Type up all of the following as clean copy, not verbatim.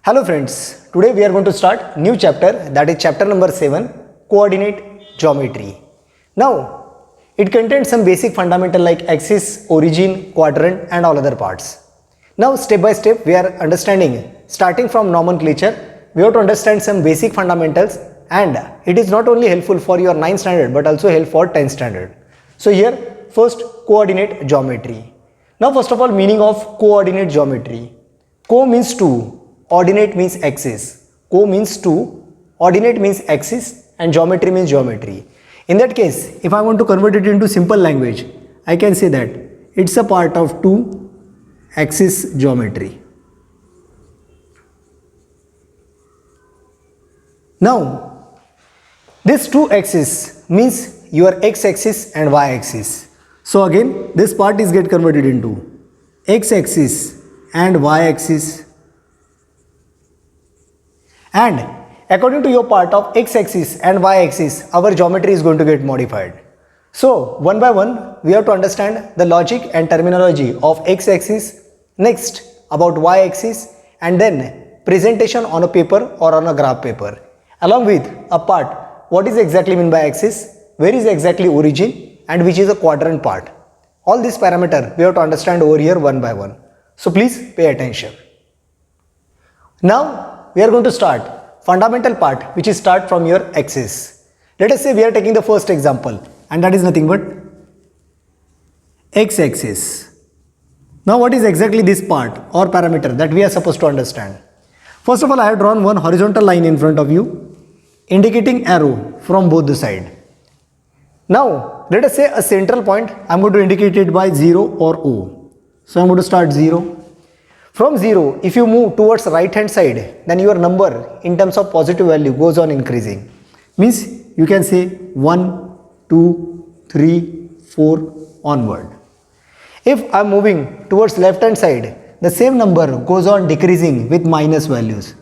Hello friends, today we are going to start new chapter, that is chapter number 7, coordinate geometry. Now it contains some basic fundamental like axis, origin, quadrant and all other parts. Now step by step we are understanding, starting from nomenclature, we have to understand some basic fundamentals, and it is not only helpful for your 9th standard but also helpful for 10th standard. So here first coordinate geometry. Now first of all, meaning of coordinate geometry. Co means two, ordinate means axis. Co means two, ordinate means axis and geometry means geometry. In that case, if I want to convert it into simple language, I can say that it's a part of two axis geometry. Now, this two axis means your x axis and y axis. So again, this part is get converted into x axis and y axis. And according to your part of x axis and y axis, our geometry is going to get modified. So one by one, we have to understand the logic and terminology of x axis, next about y axis, and then presentation on a paper or on a graph paper. Along with a part, what is exactly meant by axis, where is exactly origin, and which is a quadrant part. All these parameters we have to understand over here one by one. So please pay attention. Now we are going to start fundamental part, which is start from your axis. Let us say we are taking the first example, and that is nothing but x axis. Now what is exactly this part or parameter that we are supposed to understand? First of all, I have drawn one horizontal line in front of you, indicating arrow from both the side. Now let us say a central point, I am going to indicate it by 0 or O. So I am going to start 0. From 0, if you move towards right hand side, then your number in terms of positive value goes on increasing. Means you can say 1, 2, 3, 4 onward. If I am moving towards left hand side, the same number goes on decreasing with minus values.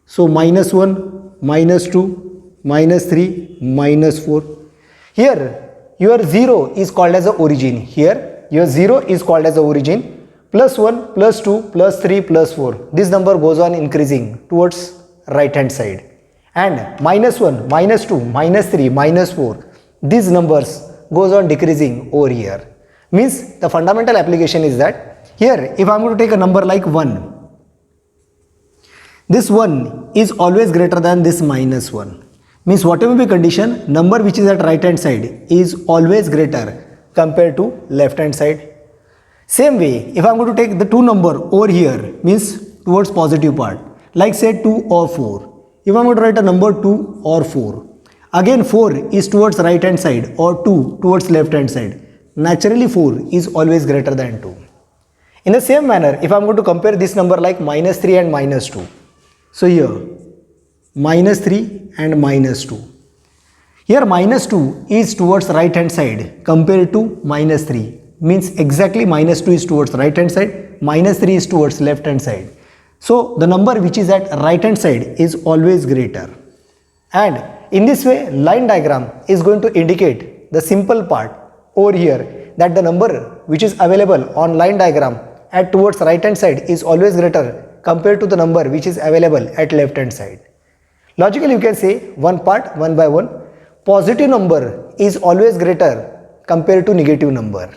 So minus 1, minus 2, minus 3, minus 4. Here your 0 is called as the origin. Here your 0 is called as the origin. Plus 1, plus 2, plus 3, plus 4. This number goes on increasing towards right hand side. And minus 1, minus 2, minus 3, minus 4. These numbers goes on decreasing over here. Means the fundamental application is that here if I am going to take a number like 1, this 1 is always greater than this minus 1. Means whatever be condition, number which is at right hand side is always greater compared to left hand side. Same way, if I am going to take the two number over here, means towards positive part, like say 2 or 4. If I am going to write a number 2 or 4, again 4 is towards right hand side or 2 towards left hand side. Naturally 4 is always greater than 2. In the same manner, if I am going to compare this number like minus 3 and minus 2. So here, minus 3 and minus 2. Here minus 2 is towards right hand side compared to minus 3. Means exactly minus 2 is towards right hand side, minus 3 is towards left hand side. So the number which is at right hand side is always greater. And in this way, line diagram is going to indicate the simple part over here, that the number which is available on line diagram at towards right hand side is always greater compared to the number which is available at left hand side. Logically you can say one part one by one, positive number is always greater compared to negative number.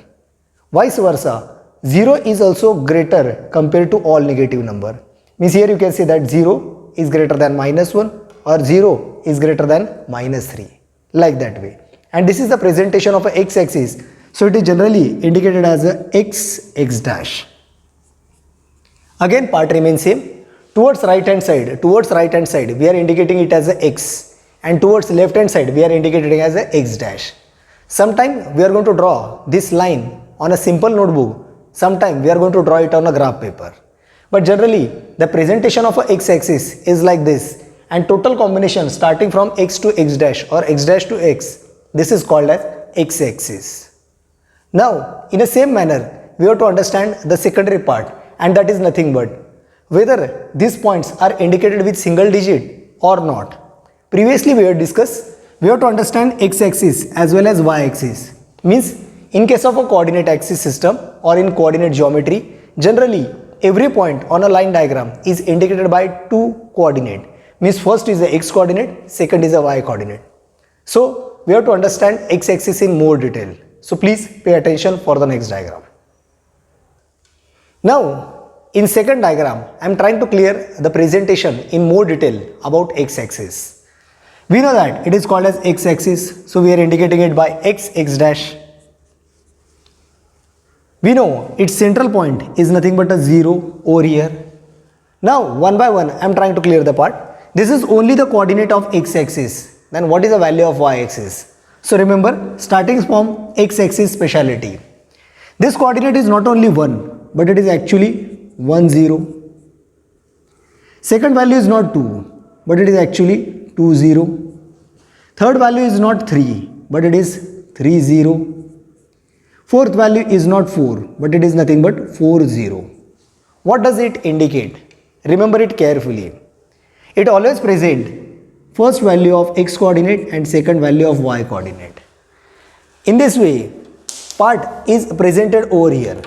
Vice versa, 0 is also greater compared to all negative number. Means here you can say that 0 is greater than minus 1 or 0 is greater than minus 3. Like that way. And this is the presentation of a x-axis. So it is generally indicated as a x dash. Again part remains same. Towards right hand side we are indicating it as a x, and towards left hand side we are indicating it as a x dash. Sometime we are going to draw this line on a simple notebook, sometime we are going to draw it on a graph paper. But generally the presentation of a x-axis is like this, and total combination starting from x to x dash or x dash to x, this is called as x-axis. Now in the same manner we have to understand the secondary part, and that is nothing but whether these points are indicated with single digit or not. Previously we have discussed, we have to understand x-axis as well as y-axis. Means in case of a coordinate axis system or in coordinate geometry, generally every point on a line diagram is indicated by two coordinate. Means first is the x coordinate, second is the y coordinate. So we have to understand x-axis in more detail. So please pay attention for the next diagram. Now in second diagram, I am trying to clear the presentation in more detail about x-axis. We know that it is called as x-axis, so we are indicating it by x dash. We know its central point is nothing but a 0 over here. Now one by one I am trying to clear the part. This is only the coordinate of x-axis. Then what is the value of y-axis? So remember, starting from x-axis speciality. This coordinate is not only 1, but it is actually 1 0. Second value is not 2, but it is actually 2 0. Third value is not 3, but it is 3 0. Fourth value is not 4, but it is nothing but 4 0. What does it indicate? Remember it carefully. It always presents first value of x coordinate and second value of y coordinate. In this way, part is presented over here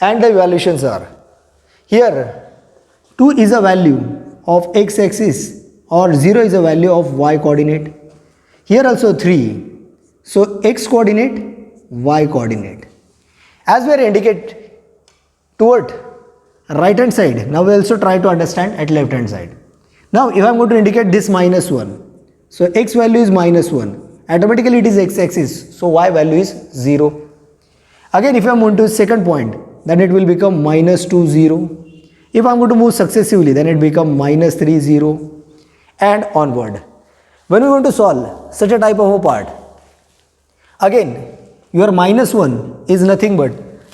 and the evaluations are here 2 is a value of x axis or 0 is a value of y coordinate. Here also 3. So x coordinate, y coordinate. As we are indicate toward right hand side, now we also try to understand at left hand side. Now if I am going to indicate this minus 1, so x value is minus 1, automatically it is x axis, so y value is 0. Again if I am going to second point, then it will become minus 2 0. If I am going to move successively, then it become minus 3 0 and onward. When we want to solve such a type of a part, again your minus 1 is nothing but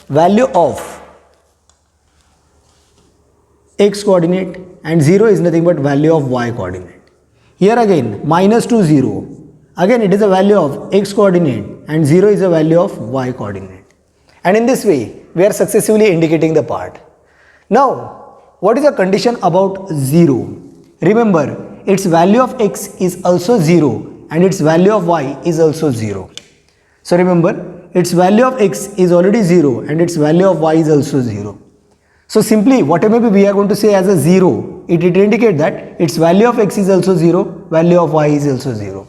value of x coordinate and 0 is nothing but value of y coordinate. Here again minus 2 0, again it is a value of x coordinate and 0 is a value of y coordinate. And in this way we are successively indicating the part. Now what is the condition about 0? Remember, its value of x is also 0 and its value of y is also 0. So remember, its value of x is already 0 and its value of y is also 0. So simply whatever we are going to say as a 0, it indicates that its value of x is also 0, value of y is also 0.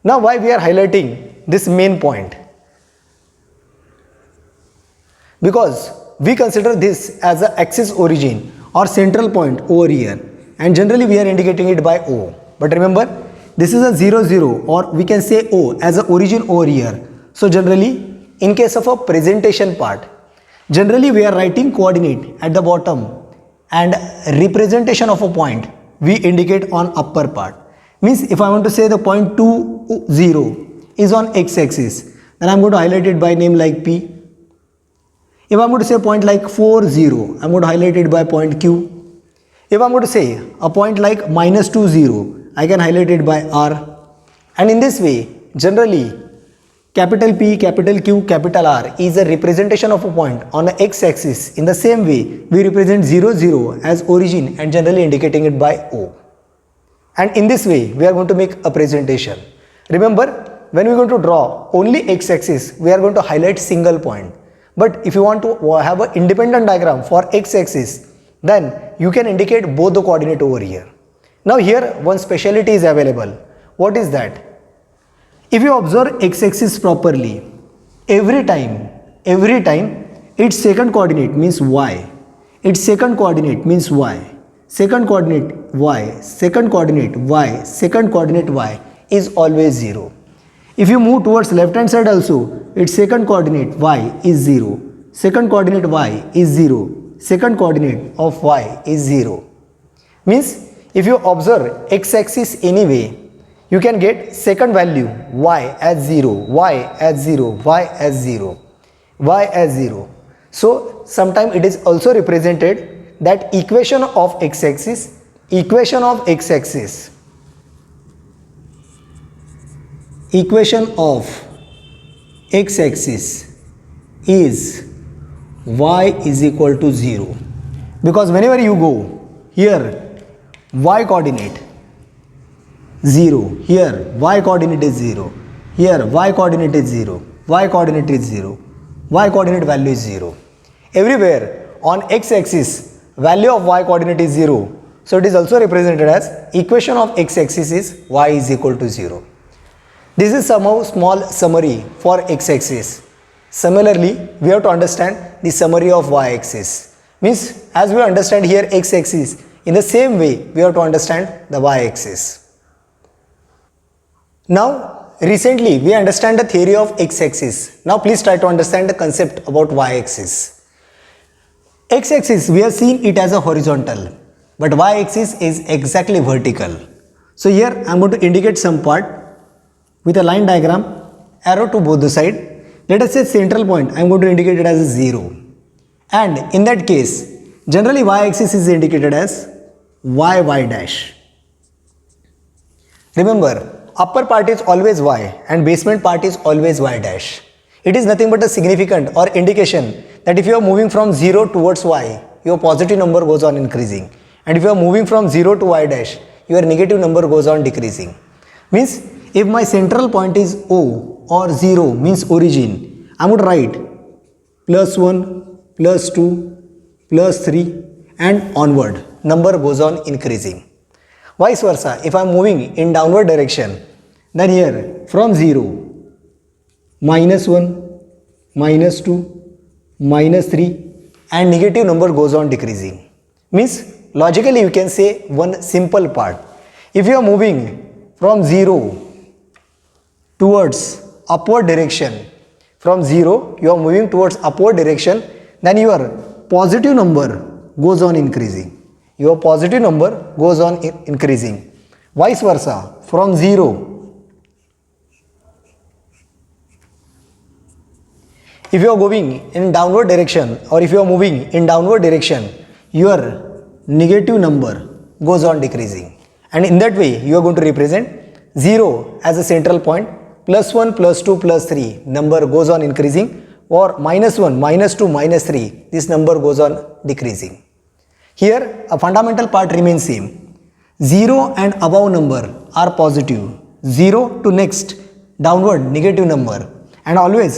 Now why we are highlighting this main point? Because we consider this as a axis origin or central point over here, and generally we are indicating it by O. But remember, this is a 0 0 or we can say O as a origin over here. So generally in case of a presentation part, generally we are writing coordinate at the bottom and representation of a point we indicate on upper part. Means if I want to say the point 2 0 is on x axis, then I am going to highlight it by name like P. If I am going to say a point like 4 0, I am going to highlight it by point Q. If I am going to say a point like minus 2 0, I can highlight it by R. And in this way, generally capital P, capital Q, capital R is a representation of a point on a x-axis. In the same way, we represent 0 0 as origin and generally indicating it by O. And in this way, we are going to make a presentation. Remember, when we are going to draw only x-axis, we are going to highlight single point. But if you want to have an independent diagram for x-axis, then you can indicate both the coordinate over here. Now here one speciality is available. What is that? If you observe x-axis properly, every time its second coordinate means y, its second coordinate means y, second coordinate y, second coordinate y, second coordinate y is always 0. If you move towards left hand side also, its second coordinate y is 0, second coordinate y is 0, second coordinate of y is 0. Means if you observe x-axis anyway, you can get second value y as 0, y as 0, y as 0, y as 0. So sometime it is also represented that equation of x-axis equation of x-axis is y is equal to 0, because whenever you go here y coordinate 0, here y coordinate is 0, here y coordinate is 0, y coordinate is 0, y coordinate value is 0. Everywhere on x-axis value of y coordinate is 0. So it is also represented as equation of x-axis is y is equal to 0. This is somehow small summary for x-axis. Similarly, we have to understand the summary of y-axis. Means as we understand here x-axis, in the same way we have to understand the y-axis. Now recently we understand the theory of x-axis. Now please try to understand the concept about y-axis. X-axis we have seen it as a horizontal, but y-axis is exactly vertical. So here I am going to indicate some part with a line diagram, arrow to both the side. Let us say central point I am going to indicate it as a 0, and in that case generally y-axis is indicated as y dash. Remember, upper part is always y and basement part is always y dash. It is nothing but a significant or indication that if you are moving from 0 towards y, your positive number goes on increasing, and if you are moving from 0 to y dash, your negative number goes on decreasing. Means if my central point is O or 0 means origin, I would write +1, +2, +3 and onward, number goes on increasing. Vice versa, if I am moving in downward direction, then here from 0, -1, -2, -3 and negative number goes on decreasing. Means logically you can say one simple part. If you are moving from 0 towards upward direction, from 0 you are moving towards upward direction, then your positive number goes on increasing. Your positive number goes on increasing. Vice versa, from 0, if you are going in downward direction or if you are moving in downward direction, your negative number goes on decreasing. And in that way you are going to represent 0 as a central point, +1, +2, +3 number goes on increasing, or -1, -2, -3 this number goes on decreasing. Here a fundamental part remains same. 0 and above number are positive, 0 to next downward negative number, and always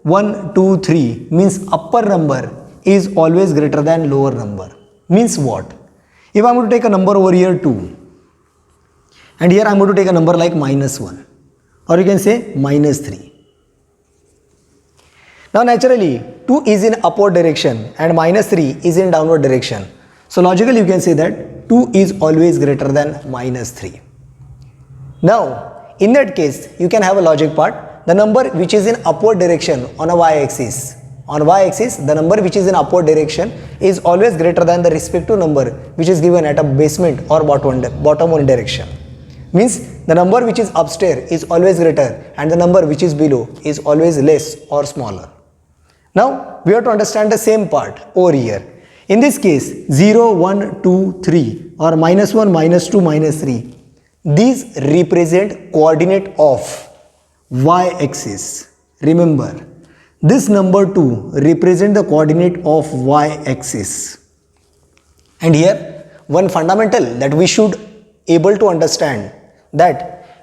1, 2, 3 means upper number is always greater than lower number. Means what? If I am going to take a number over here 2, and here I am going to take a number like -1, or you can say -3. Now naturally 2 is in upward direction and -3 is in downward direction. So logically you can say that 2 is always greater than -3. Now in that case you can have a logic part. The number which is in upward direction on a y-axis, the number which is in upward direction is always greater than the respective number which is given at a basement or bottom one direction. Means the number which is upstairs is always greater and the number which is below is always less or smaller. Now we have to understand the same part over here. In this case 0, 1, 2, 3 or -1, -2, -3, these represent coordinate of y-axis. Remember, this number 2 represent the coordinate of y-axis. And here one fundamental that we should able to understand, that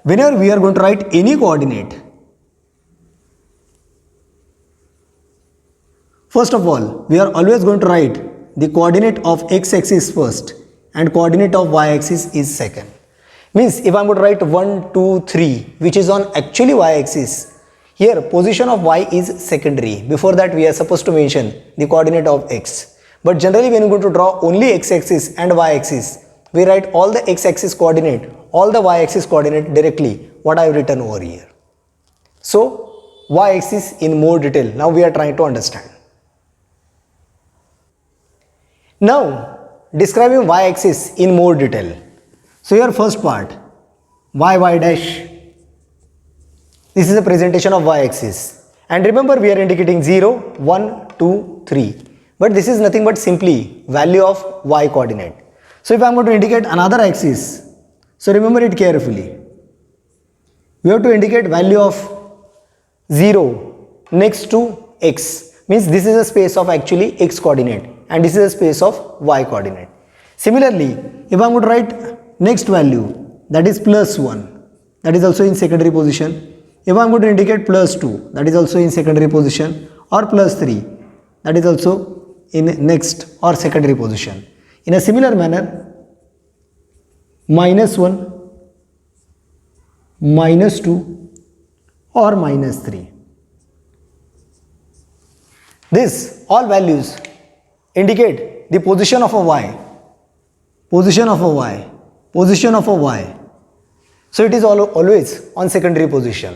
whenever we are going to write any coordinate, first of all we are always going to write the coordinate of x-axis first and coordinate of y-axis is second. Means if I am going to write 1, 2, 3 which is on actually y-axis, here position of y is secondary. Before that we are supposed to mention the coordinate of x. But generally when you are going to draw only x-axis and y-axis, we write all the x-axis coordinate, all the y-axis coordinate directly what I have written over here. So y-axis in more detail now we are trying to understand. Now describing y-axis in more detail. So your first part, y dash, this is a presentation of y-axis, and remember we are indicating 0, 1, 2, 3, but this is nothing but simply value of y coordinate. So if I am going to indicate another axis, so remember it carefully, we have to indicate value of 0 next to x, means this is a space of actually x coordinate and this is a space of y coordinate. Similarly, if I am going to write next value, that is +1, that is also in secondary position. If I am going to indicate +2, that is also in secondary position, or +3, that is also in next or secondary position. In a similar manner, -1, -2 or -3. This all values indicate the position of a y, position of a y, position of a y. So it is always on secondary position.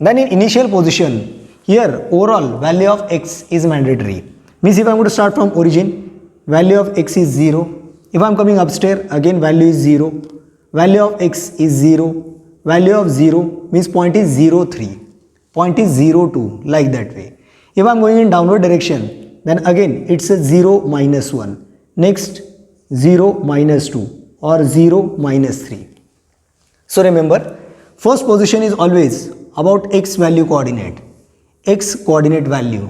Then in initial position, here overall value of x is mandatory. Means if I am going to start from origin, value of x is 0. If I am coming upstairs, again value is 0. Value of x is 0. Value of 0 means point is 0, 3. Point is 0, 2, like that way. If I am going in downward direction, then again it's a 0, -1. Next 0, -2 or 0, -3. So remember, first position is always about x value coordinate, x coordinate value,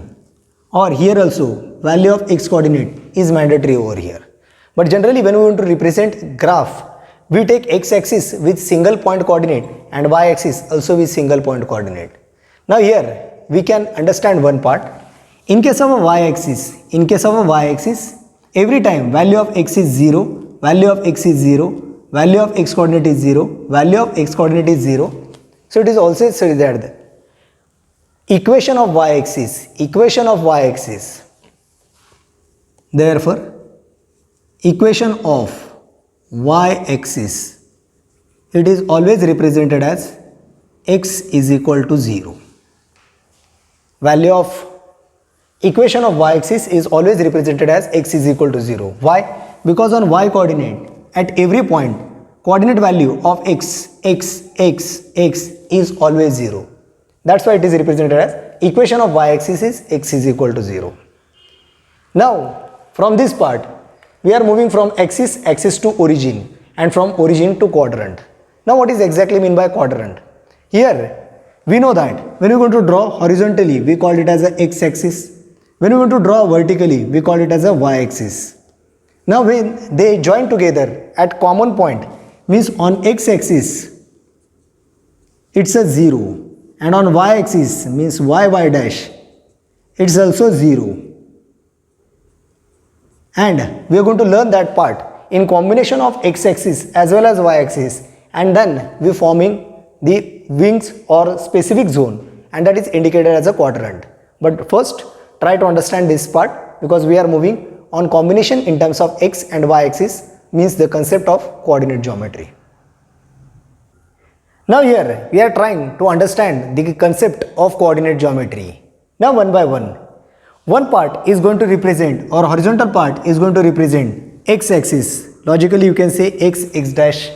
or here also value of x coordinate is mandatory over here. But generally when we want to represent graph, we take x axis with single point coordinate and y axis also with single point coordinate. Now here we can understand one part. In case of a y axis, every time value of x is 0, value of x is 0, value of x coordinate is 0, value of x coordinate is 0. So it is also said that the equation of y axis, therefore equation of y axis, it is always represented as x is equal to 0. Value of equation of y axis is always represented as x is equal to 0. Why? Because on y coordinate, at every point, coordinate value of x is always 0. That's why it is represented as equation of y axis is x is equal to 0. Now, from this part, we are moving from axis to origin and from origin to quadrant. Now, what is exactly mean by quadrant? Here, we know that when we are going to draw horizontally, we call it as a x-axis. When we are going to draw vertically, we call it as a y-axis. Now when they join together at common point, means on x-axis it's a 0 and on y-axis means y dash, it's also 0. And we are going to learn that part in combination of x-axis as well as y-axis, and then we forming the wings or specific zone, and that is indicated as a quadrant. But first try to understand this part, because we are moving on combination in terms of x and y axis, means the concept of coordinate geometry. Now here we are trying to understand the concept of coordinate geometry. Now one by one. One part is going to represent, or horizontal part is going to represent x axis. Logically you can say x dash.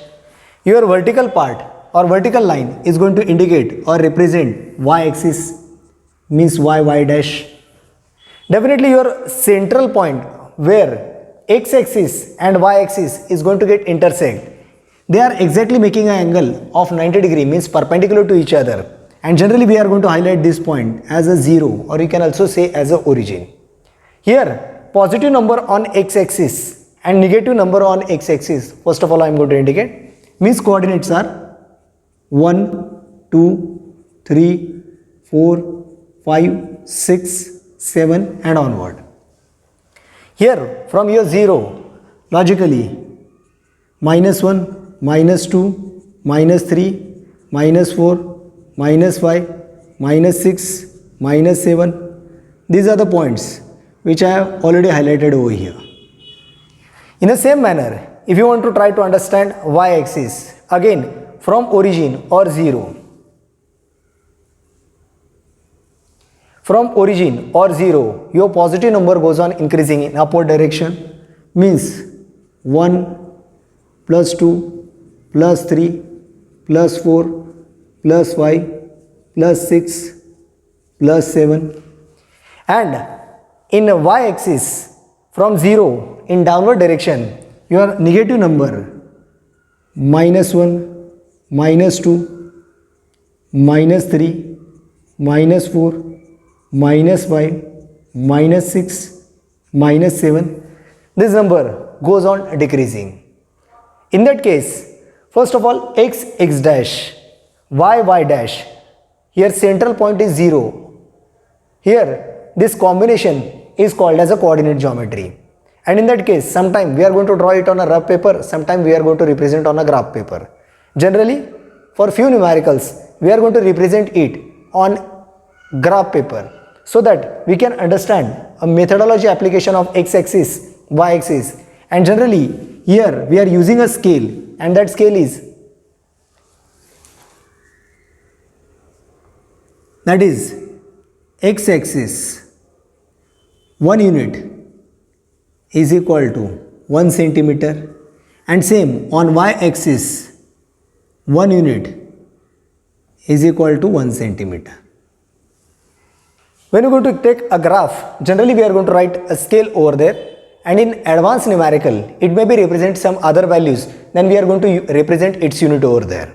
Your vertical part or vertical line is going to indicate or represent y axis, means y dash. Definitely your central point where x-axis and y-axis is going to get intersect, they are exactly making an angle of 90 degree, means perpendicular to each other, and generally we are going to highlight this point as a 0, or you can also say as a origin. Here positive number on x-axis and negative number on x-axis, first of all I am going to indicate, means coordinates are 1, 2, 3, 4, 5, 6, 7 and onward. Here from your 0, logically -1, -2, -3, -4, -5, -6, -7, these are the points which I have already highlighted over here. In the same manner, if you want to try to understand y-axis, again from origin or 0, from origin or 0, your positive number goes on increasing in upward direction, means 1, +2, +3, +4, +5, +6, +7. And in a y-axis from 0 in downward direction, your negative number -1, -2, -3, -4, -5, -6, -7, this number goes on decreasing. In that case, first of all, x dash, y dash, here central point is 0. Here this combination is called as a coordinate geometry. And in that case, sometime we are going to draw it on a rough paper, sometime we are going to represent on a graph paper. Generally, for few numericals, we are going to represent it on graph paper so that we can understand a methodology application of x-axis, y-axis, and generally here we are using a scale, and that scale is x-axis 1 unit is equal to 1 centimeter, and same on y-axis 1 unit is equal to 1 centimeter. When you are going to take a graph, generally we are going to write a scale over there, and in advanced numerical it may be represent some other values, then we are going to represent its unit over there.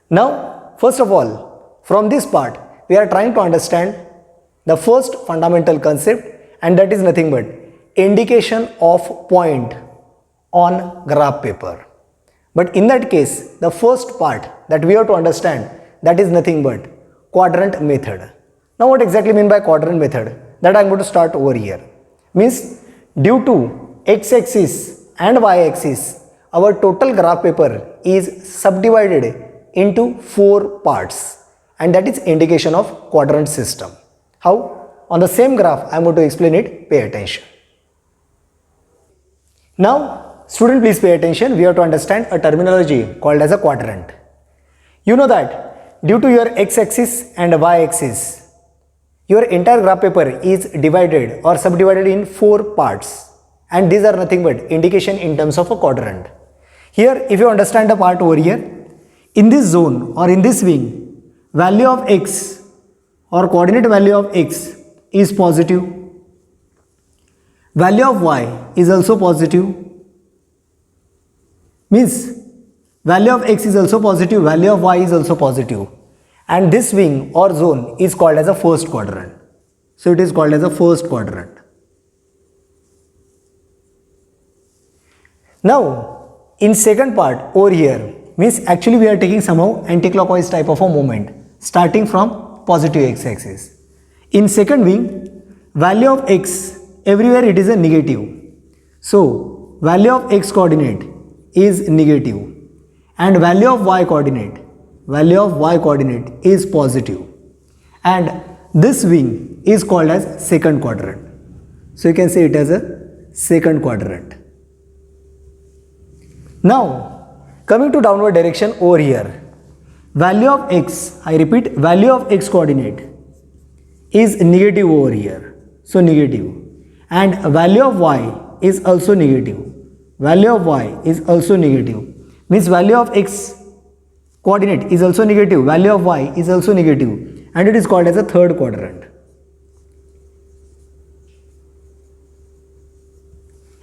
Now first of all, from this part we are trying to understand the first fundamental concept, and that is nothing but indication of point on graph paper. But in that case, the first part that we have to understand, that is nothing but quadrant method. Now what exactly mean by quadrant method? That I am going to start over here. Means due to x-axis and y-axis, our total graph paper is subdivided into 4 parts, and that is indication of quadrant system. How? On the same graph I am going to explain it, pay attention. Now student, please pay attention, we have to understand a terminology called as a quadrant. You know that due to your x-axis and y-axis, your entire graph paper is divided or subdivided in 4 parts, and these are nothing but indication in terms of a quadrant. Here if you understand the part over here, in this zone or in this wing, value of x or coordinate value of x is positive, value of y is also positive, means value of x is also positive, value of y is also positive, and this wing or zone is called as a first quadrant. So it is called as a first quadrant. Now in second part over here, means actually we are taking somehow anti-clockwise type of a movement starting from positive x-axis. In second wing, value of x, everywhere it is a negative. So value of x coordinate is negative, and value of y coordinate is positive, and this wing is called as second quadrant. So you can say it as a second quadrant. Now coming to downward direction over here, value of x, I repeat, value of x coordinate is negative over here, so negative, and value of y is also negative, value of y is also negative, means value of x coordinate is also negative, value of y is also negative, and it is called as a third quadrant.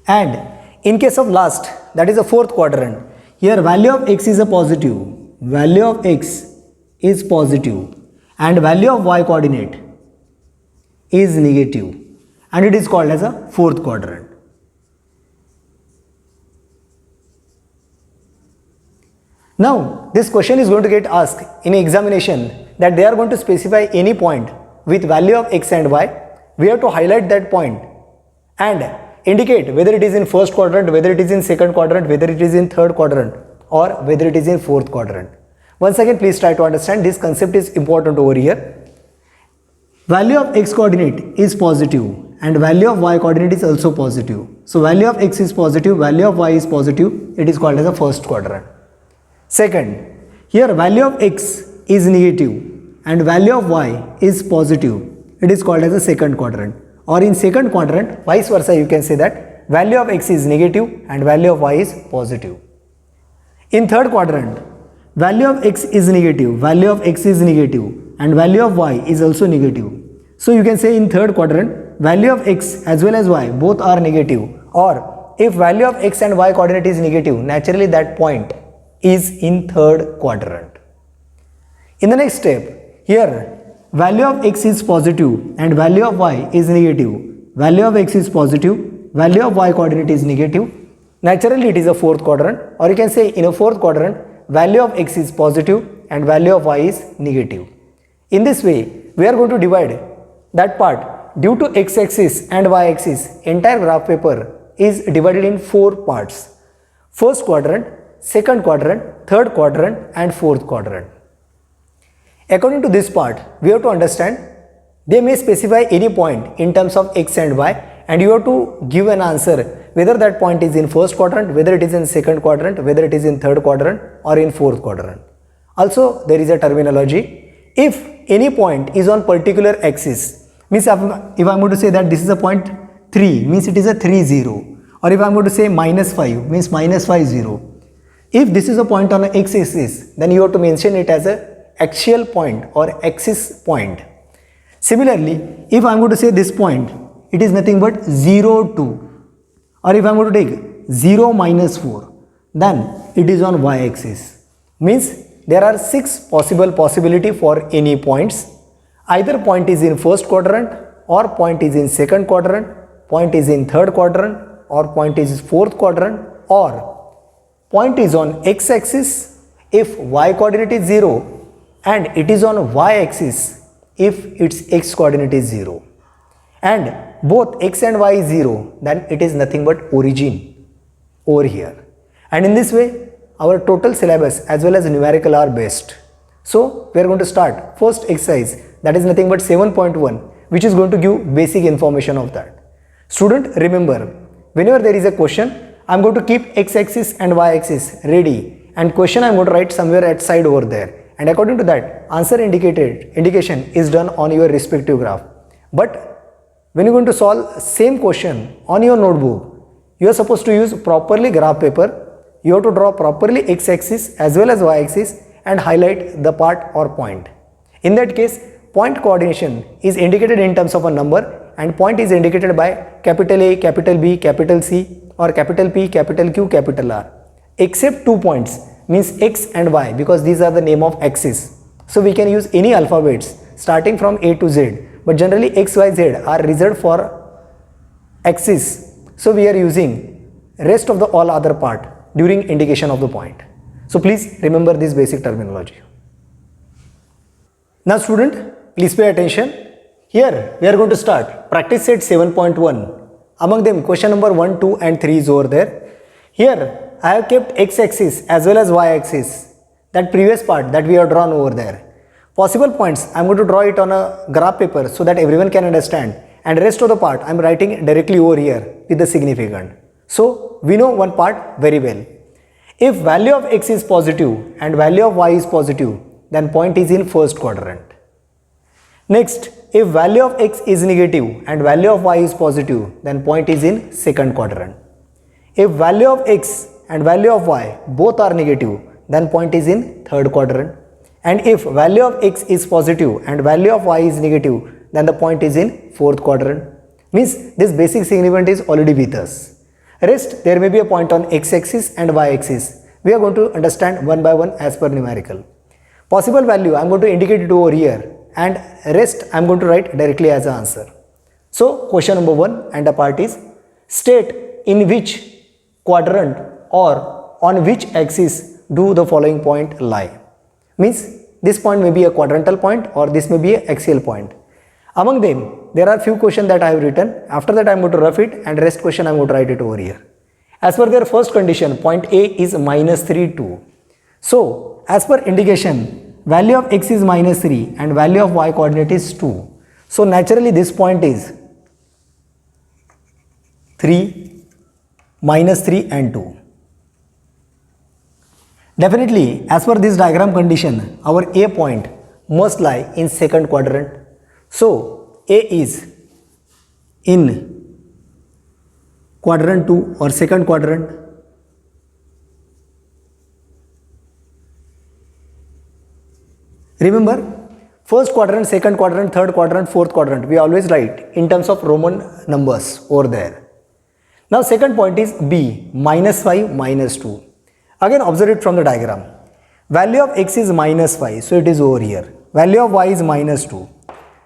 And in case of last, that is a fourth quadrant, here value of x is a positive, value of x is positive, and value of y coordinate is negative, and it is called as a fourth quadrant. Now this question is going to get asked in examination, that they are going to specify any point with value of x and y. We have to highlight that point and indicate whether it is in first quadrant, whether it is in second quadrant, whether it is in third quadrant, or whether it is in fourth quadrant. Once again, please try to understand, this concept is important over here. Value of x coordinate is positive and value of y coordinate is also positive. So value of x is positive, value of y is positive, it is called as a first quadrant. Second, here value of x is negative and value of y is positive, it is called as a second quadrant. Or in second quadrant, vice versa, you can say that value of x is negative and value of y is positive. In third quadrant, value of x is negative, value of x is negative, and value of y is also negative. So you can say in third quadrant, value of x as well as y both are negative, or if value of x and y coordinate is negative, naturally that point is in third quadrant. In the next step, here value of x is positive and value of y is negative, value of x is positive, value of y coordinate is negative, naturally it is a fourth quadrant, or you can say in a fourth quadrant, value of x is positive and value of y is negative. In this way, we are going to divide that part due to x-axis and y-axis, entire graph paper is divided in 4 parts. First quadrant, second quadrant, third quadrant and fourth quadrant. According to this part, we have to understand they may specify any point in terms of x and y, and you have to give an answer whether that point is in first quadrant, whether it is in second quadrant, whether it is in third quadrant or in fourth quadrant. Also, there is a terminology. If any point is on particular axis, means if I am going to say that this is a point 3, means it is a 3, 0. Or if I am going to say minus 5, means minus 5, 0. If this is a point on an x-axis, then you have to mention it as a axial point or axis point. Similarly, if I am going to say this point, it is nothing but 0, 2. Or if I am going to take 0, minus 4, then it is on y-axis. Means there are 6 possibility for any points. Either point is in first quadrant, or point is in second quadrant, point is in third quadrant, or point is fourth quadrant, or point is on x-axis if y coordinate is 0 and it is on y-axis if its x coordinate is 0. And both x and y is 0, then it is nothing but origin over here. And in this way, our total syllabus as well as numerical are based. So, we are going to start first exercise, that is nothing but 7.1, which is going to give basic information of that. Student, remember, whenever there is a question, I am going to keep x-axis and y-axis ready, and question I am going to write somewhere at side over there, and according to that, answer indication is done on your respective graph. But when you are going to solve same question on your notebook, you are supposed to use properly graph paper. You have to draw properly x-axis as well as y-axis and highlight the part or point. In that case, point coordination is indicated in terms of a number, and point is indicated by capital A, capital B, capital C or capital P, capital Q, capital R. Except 2 points, means x and y, because these are the name of axis. So we can use any alphabets starting from A to Z, but generally x, y, z are reserved for axis. So we are using rest of the all other part during indication of the point. So please remember this basic terminology. Now student, please pay attention. Here we are going to start practice set 7.1. Among them question number 1, 2 and 3 is over there. Here I have kept x-axis as well as y-axis, that previous part that we have drawn over there. Possible points I am going to draw it on a graph paper so that everyone can understand, and rest of the part I am writing directly over here with the significant. So we know one part very well. If value of x is positive and value of y is positive, then point is in first quadrant. Next, if value of x is negative and value of y is positive, then point is in second quadrant. If value of x and value of y both are negative, then point is in third quadrant. And if value of x is positive and value of y is negative, then the point is in fourth quadrant. Means this basic significant is already with us. Rest, there may be a point on x-axis and y-axis. We are going to understand one by one as per numerical. Possible value I am going to indicate it over here, and rest I am going to write directly as an answer. So question number 1 and the part is, state in which quadrant or on which axis do the following point lie. Means this point may be a quadrantal point or this may be an axial point. Among them, there are few questions that I have written. After that I am going to rough it, and rest question I am going to write it over here. As per their first condition, point A is minus 3, 2. So as per indication, value of x is minus 3 and value of y coordinate is 2. So naturally this point is 3, minus 3 and 2. Definitely, as per this diagram condition, our A point must lie in second quadrant. So A is in quadrant 2 or second quadrant. Remember, first quadrant, second quadrant, third quadrant, fourth quadrant, we always write in terms of Roman numbers over there. Now second point is B, minus 5, minus 2. Again observe it from the diagram. Value of x is minus 5, so it is over here. Value of y is minus 2.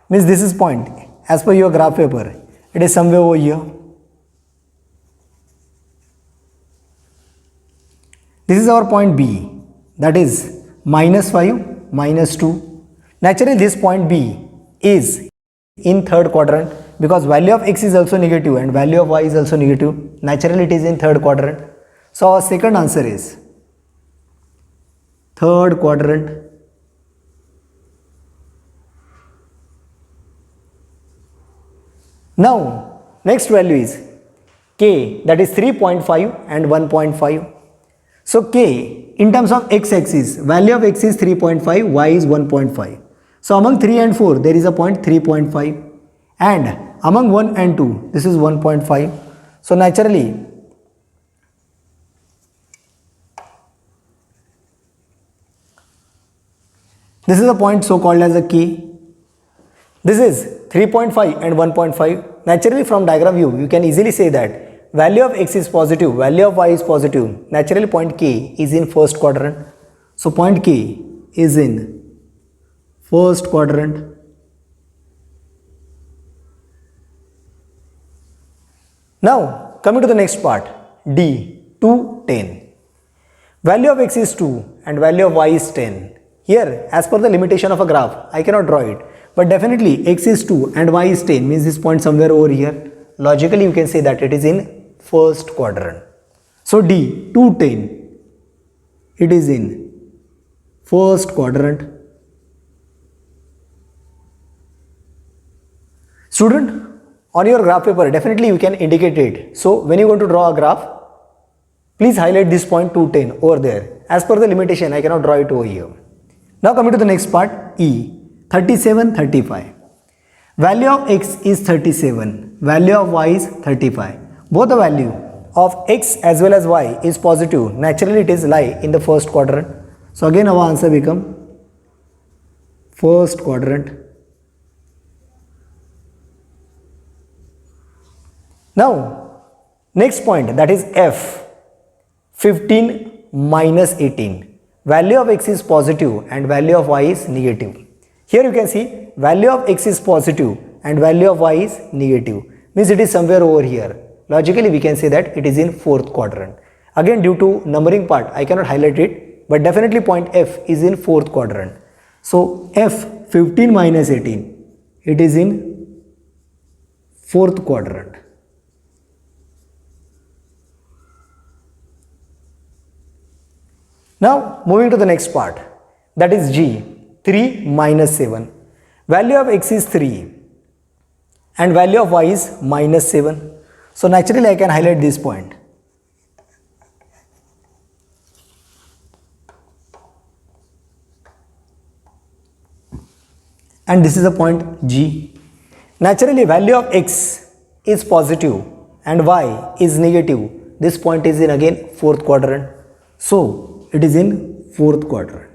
Means this is point. As per your graph paper, it is somewhere over here. This is our point B, that is minus 5, minus 2. Naturally, this point B is in third quadrant, because value of x is also negative and value of y is also negative. Naturally it is in third quadrant. So our second answer is third quadrant. Now next value is k, that is 3.5 and 1.5. So k in terms of x-axis, value of x is 3.5, y is 1.5. So among 3 and 4 there is a point 3.5 and among 1 and 2 this is 1.5. So naturally this is a point so called as a k. This is 3.5 and 1.5. Naturally from diagram view you can easily say that value of x is positive, value of y is positive. Naturally point k is in first quadrant. So point k is in first quadrant. Now coming to the next part, D, 2, 10. Value of x is 2 and value of y is 10. Here as per the limitation of a graph I cannot draw it, but definitely x is 2 and y is 10 means this point somewhere over here. Logically you can say that it is in first quadrant. So D, 2, 10, it is in first quadrant. Student, on your graph paper definitely you can indicate it. So when you are going to draw a graph, please highlight this point 210 over there. As per the limitation I cannot draw it over here. Now coming to the next part, E, 37, 35. Value of x is 37, value of y is 35. Both the value of x as well as y is positive. Naturally it is lie in the first quadrant. So again our answer become first quadrant. Now next point, that is F, 15 minus 18. Value of x is positive and value of y is negative. Here you can see value of x is positive and value of y is negative. Means it is somewhere over here. Logically we can say that it is in fourth quadrant. Again due to numbering part I cannot highlight it, but definitely point F is in fourth quadrant. So F, 15 minus 18, it is in fourth quadrant. Now moving to the next part, that is G, 3 minus 7. Value of x is 3 and value of y is minus 7. So naturally I can highlight this point. And this is a point G. Naturally value of x is positive and y is negative. This point is in again fourth quadrant. So it is in fourth quadrant.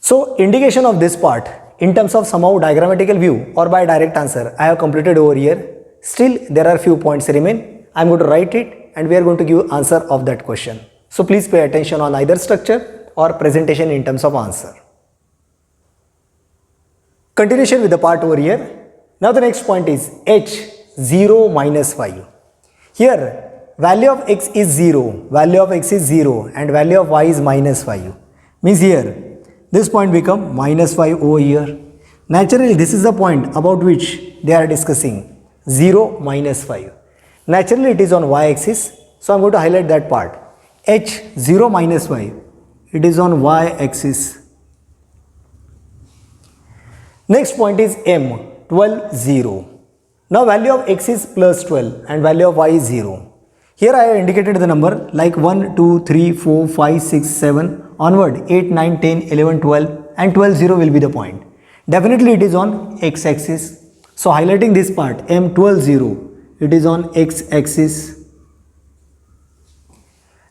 So indication of this part in terms of somehow diagrammatical view or by direct answer I have completed over here. Still there are few points remain. I am going to write it and we are going to give answer of that question. So please pay attention on either structure or presentation in terms of answer. Continuation with the part over here. Now the next point is H, 0 minus 5. Here value of x is 0, value of x is 0 and value of y is minus 5. Means here this point become minus 5 over here. Naturally this is the point about which they are discussing, 0 minus 5. Naturally it is on y axis. So I am going to highlight that part. H, 0 minus 5, it is on y axis. Next point is M, 12, 0. Now value of x is plus 12 and value of y is 0. Here I have indicated the number like 1, 2, 3, 4, 5, 6, 7 onward 8, 9, 10, 11, 12 and 12, 0 will be the point. Definitely it is on x axis. So highlighting this part M, 12, 0, it is on x axis.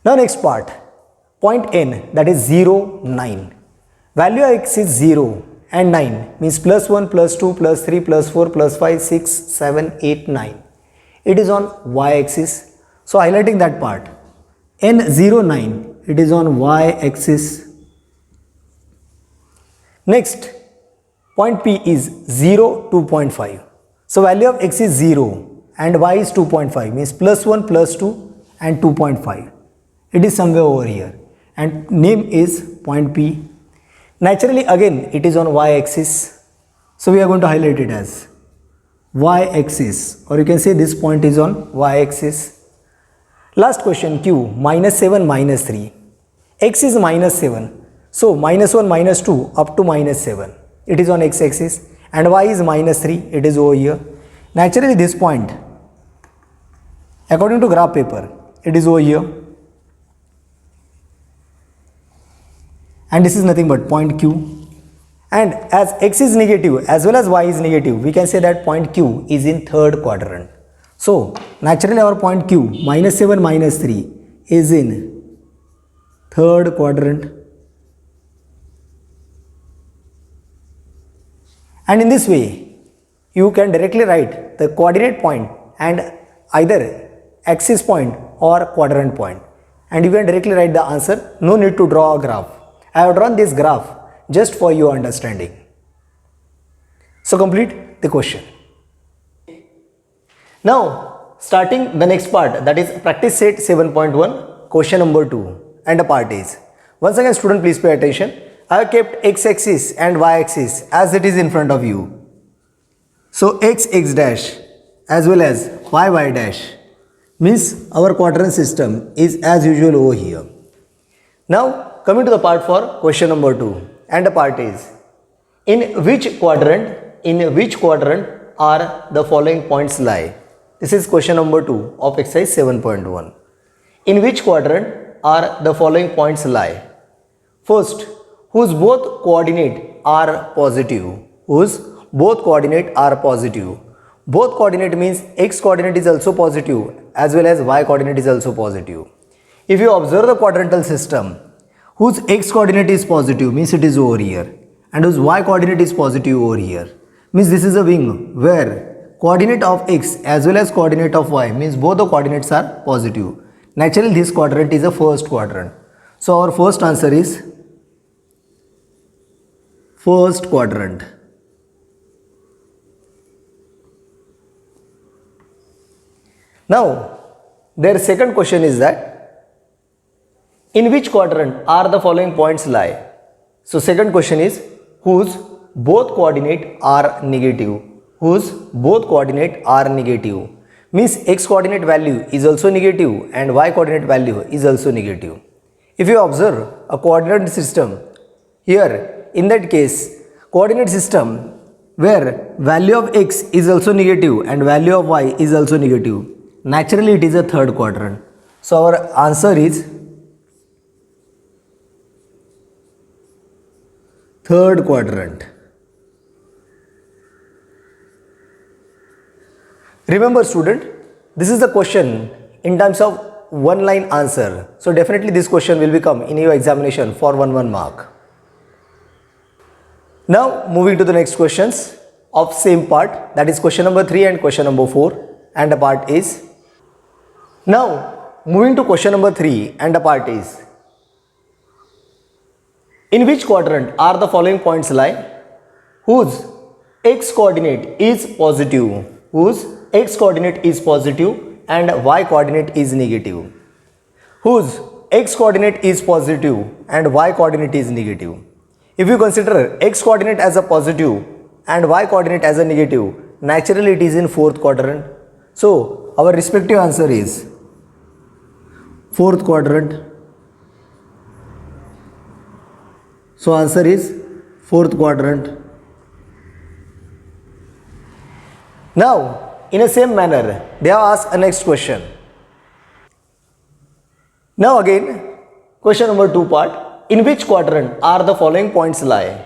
Now next part, point N, that is 0, 9. Value of x is 0 and 9 means plus 1, plus 2, plus 3, plus 4, plus 5, 6, 7, 8, 9. It is on y axis. So highlighting that part, N09, it is on y axis. Next, point P is 0, 2.5. So value of x is 0 and y is 2.5 means plus 1, plus 2 and 2.5. It is somewhere over here. and name is point P. Naturally again it is on y-axis, so we are going to highlight it as y-axis, or you can say this point is on y-axis. Last question Q, minus 7 minus 3. X is minus 7, so minus 1 minus 2 up to minus 7, it is on x-axis, and y is minus 3, it is over here. Naturally this point, according to graph paper, it is over here, and this is nothing but point Q. And as x is negative as well as y is negative, we can say that point Q is in third quadrant. So naturally our point Q, minus 7 minus 3, is in third quadrant. And in this way, you can directly write the coordinate point and either axis point or quadrant point, and you can directly write the answer. No need to draw a graph. I have drawn this graph just for your understanding. So complete the question. Now starting the next part, that is practice set 7.1, question number 2, and the part is, once again student please pay attention. I have kept x-axis and y-axis as it is in front of you. So x dash as well as y dash means our quadrant system is as usual over here. Now coming to the part for question number 2, and the part is, in which quadrant are the following points lie? This is question number 2 of exercise 7.1. In which quadrant are the following points lie? First, whose both coordinate are positive. Whose both coordinate are positive. Both coordinate means x coordinate is also positive as well as y coordinate is also positive. If you observe the quadrantal system, whose x coordinate is positive means it is over here, and whose y coordinate is positive over here, means this is a wing where coordinate of x as well as coordinate of y means both the coordinates are positive. Naturally this quadrant is a first quadrant. So our first answer is first quadrant. Now their second question is that, in which quadrant are the following points lie? So second question is, whose both coordinate are negative. Whose both coordinate are negative means x coordinate value is also negative and y coordinate value is also negative. If you observe a coordinate system here, in that case coordinate system where value of x is also negative and value of y is also negative, naturally it is a third quadrant. So our answer is third quadrant. Remember student, this is the question in terms of one line answer. So definitely this question will become in your examination for 1 mark. Now moving to the next questions of same part, that is question number 3 and question number 4, and the part is, now moving to question number 3 and the part is, in which quadrant are the following points lie? Whose x coordinate is positive, whose x coordinate is positive and y coordinate is negative. Whose x coordinate is positive and y coordinate is negative. If you consider x coordinate as a positive and y coordinate as a negative, naturally it is in fourth quadrant. So our respective answer is fourth quadrant. So answer is fourth quadrant. Now in the same manner they have asked a next question. Now again question number 2 part, in which quadrant are the following points lie?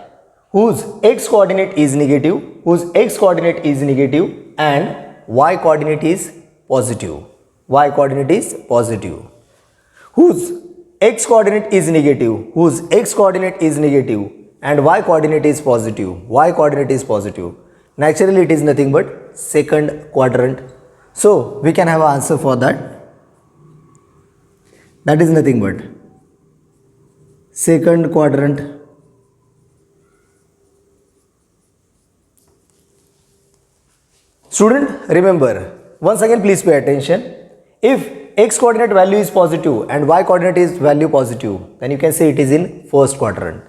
Whose x coordinate is negative, whose x coordinate is negative and y coordinate is positive. Y coordinate is positive. Whose x coordinate is negative, whose x coordinate is negative and y coordinate is positive. Y coordinate is positive. Naturally it is nothing but second quadrant. So we can have an answer for that. That is nothing but second quadrant. Student, remember, once again please pay attention. If x coordinate value is positive and y coordinate is value positive, then you can say it is in first quadrant.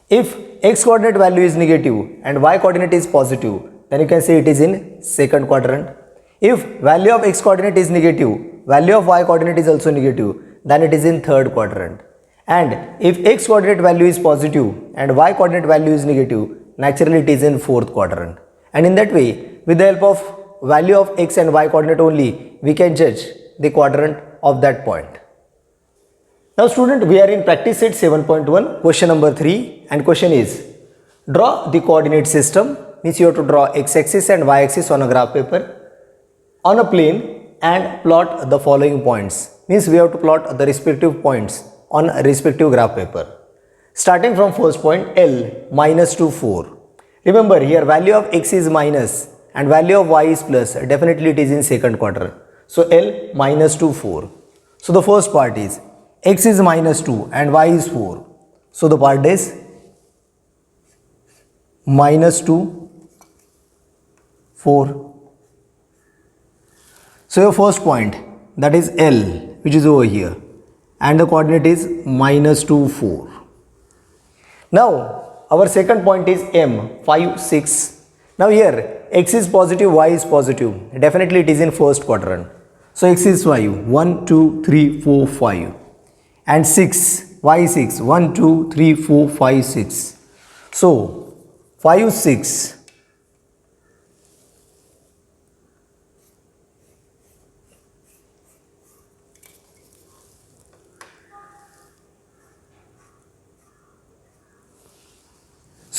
If x coordinate value is negative and y coordinate is positive, then you can say it is in second quadrant. If value of x coordinate is negative, value of y coordinate is also negative, then it is in third quadrant. And if x coordinate value is positive and y coordinate value is negative, naturally it is in fourth quadrant. And in that way, with the help of value of x and y coordinate only, we can judge the quadrant of that point. Now student, we are in practice set 7.1, question number 3, and question is, draw the coordinate system, means you have to draw x-axis and y-axis on a graph paper on a plane and plot the following points, means we have to plot the respective points on a respective graph paper. Starting from first point, L minus to 4. Remember here value of x is minus and value of y is plus, definitely it is in second quadrant. So L minus to 4. So the first part is x is minus 2 and y is 4. So the part is minus 2, 4. So your first point, that is L, which is over here, and the coordinate is minus 2, 4. Now our second point is M, 5, 6. Now here x is positive, y is positive, definitely it is in first quadrant. So x is 5, 1, 2, 3, 4, 5, and 6, y is 6, 1, 2, 3, 4, 5, 6. So 5, 6.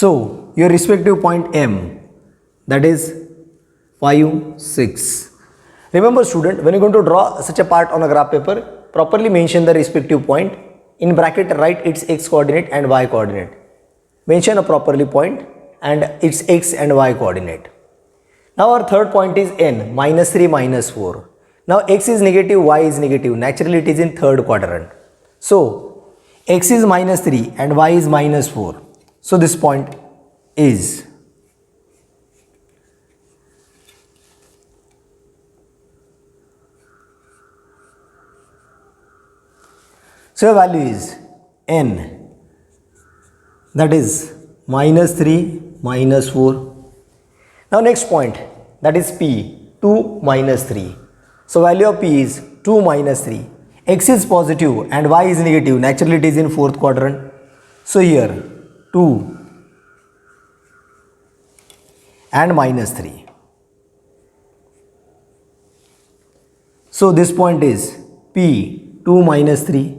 So your respective point M, that is 5, 6. Remember student, when you are going to draw such a part on a graph paper, properly mention the respective point. In bracket write its x coordinate and y coordinate. Mention a properly point and its x and y coordinate. Now our third point is N, minus 3, minus 4. Now x is negative, y is negative. Naturally it is in third quadrant. So x is minus 3 and y is minus 4. So this point is so your value is N, that is minus 3, minus 4. Now next point, that is P, 2, minus 3. So value of P is 2 minus 3. X is positive and y is negative. Naturally it is in fourth quadrant. So here 2 and minus 3. So this point is P, 2 minus 3.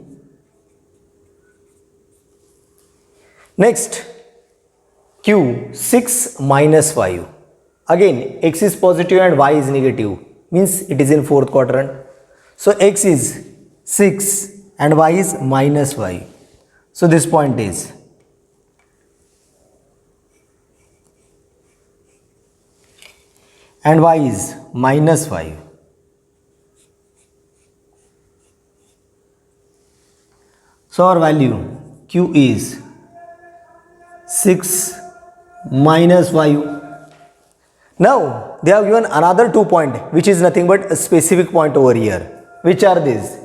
Next, Q, 6 minus 5. Again, x is positive and y is negative, means it is in fourth quadrant. So x is 6 and y is minus 5. So this point is and y is minus 5. So our value Q is 6 minus 5. Now they have given another 2 point, which is nothing but a specific point over here. Which are these?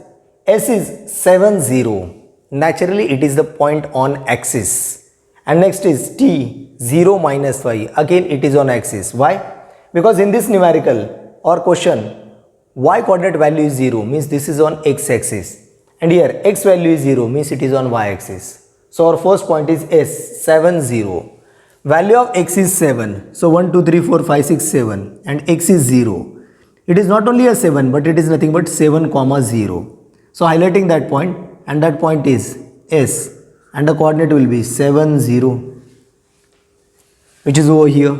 S is 7, 0. Naturally it is the point on axis. And next is T, 0 minus 5. Again it is on axis. Why? Because in this numerical or question, y coordinate value is 0, means this is on x axis. And here x value is 0, means it is on y axis. So our first point is S, 7, 0. Value of x is 7. So 1, 2, 3, 4, 5, 6, 7. And x is 0. It is not only a 7, but it is nothing but 7, 0. So highlighting that point, and that point is S. And the coordinate will be 7, 0. Which is over here.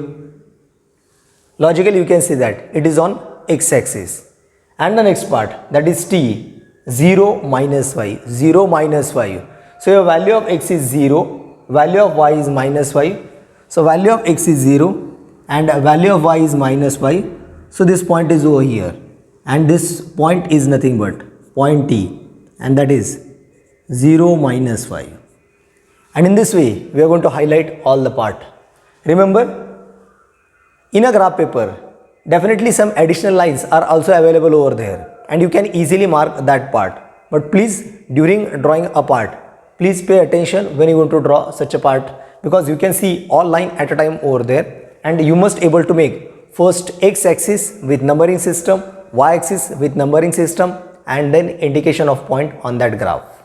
Logically you can see that it is on x axis. And the next part, that is T, 0 minus 5. 0 minus 5. So your value of x is 0, value of y is minus 5. So value of x is 0 and value of y is minus 5. So this point is over here. And this point is nothing but point T, and that is 0 minus 5. And in this way, we are going to highlight all the part. Remember, in a graph paper, definitely some additional lines are also available over there. and you can easily mark that part. But please, during drawing a part, please pay attention when you want to draw such a part, because you can see all line at a time over there, and you must able to make first x-axis with numbering system, y-axis with numbering system, and then indication of point on that graph.